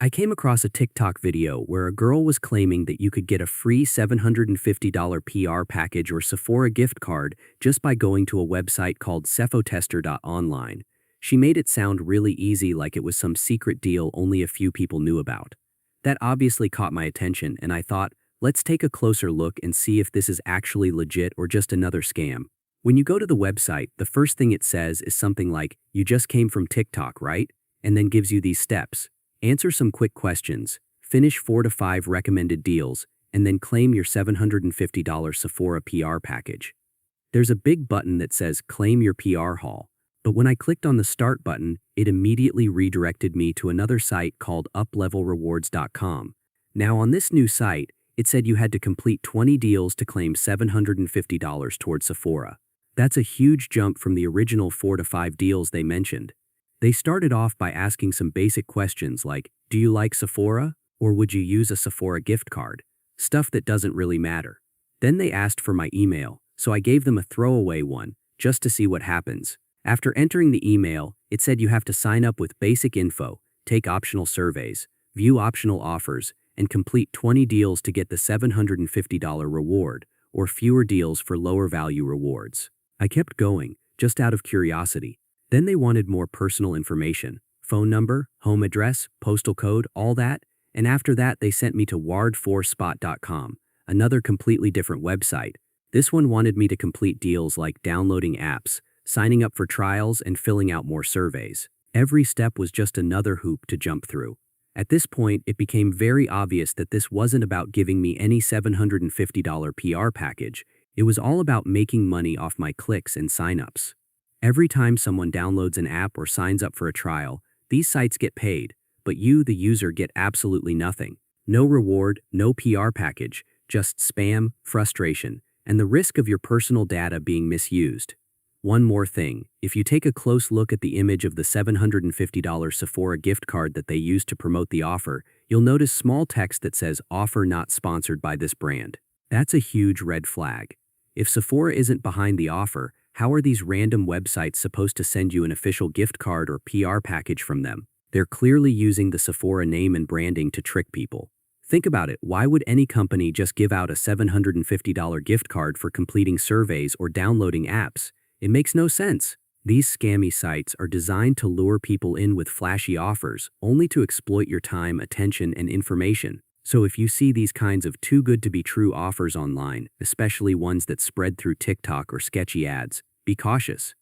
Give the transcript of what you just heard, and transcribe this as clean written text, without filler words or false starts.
I came across a TikTok video where a girl was claiming that you could get a free $750 PR package or Sephora gift card just by going to a website called Sephotester.online. She made it sound really easy, like it was some secret deal only a few people knew about. That obviously caught my attention, and I thought, let's take a closer look and see if this is actually legit or just another scam. When you go to the website, the first thing it says is something like, "You just came from TikTok, right?" And then gives you these steps. Answer some quick questions, finish 4 to 5 recommended deals, and then claim your $750 Sephora PR package. There's a big button that says Claim Your PR Haul, but when I clicked on the Start button, it immediately redirected me to another site called uplevelrewards.com. Now on this new site, it said you had to complete 20 deals to claim $750 towards Sephora. That's a huge jump from the original 4 to 5 deals they mentioned. They started off by asking some basic questions like, do you like Sephora? Or would you use a Sephora gift card? Stuff that doesn't really matter. Then they asked for my email, so I gave them a throwaway one, just to see what happens. After entering the email, it said you have to sign up with basic info, take optional surveys, view optional offers, and complete 20 deals to get the $750 reward, or fewer deals for lower value rewards. I kept going, just out of curiosity. Then they wanted more personal information, phone number, home address, postal code, all that, and after that they sent me to ward4spot.com, another completely different website. This one wanted me to complete deals like downloading apps, signing up for trials, and filling out more surveys. Every step was just another hoop to jump through. At this point, it became very obvious that this wasn't about giving me any $750 PR package. It was all about making money off my clicks and signups. Every time someone downloads an app or signs up for a trial, these sites get paid, but you, the user, get absolutely nothing. No reward, no PR package, just spam, frustration, and the risk of your personal data being misused. One more thing, if you take a close look at the image of the $750 Sephora gift card that they used to promote the offer, you'll notice small text that says "Offer not sponsored by this brand." That's a huge red flag. If Sephora isn't behind the offer, how are these random websites supposed to send you an official gift card or PR package from them? They're clearly using the Sephora name and branding to trick people. Think about it, why would any company just give out a $750 gift card for completing surveys or downloading apps? It makes no sense. These scammy sites are designed to lure people in with flashy offers, only to exploit your time, attention, and information. So if you see these kinds of too good to be true offers online, especially ones that spread through TikTok or sketchy ads, be cautious.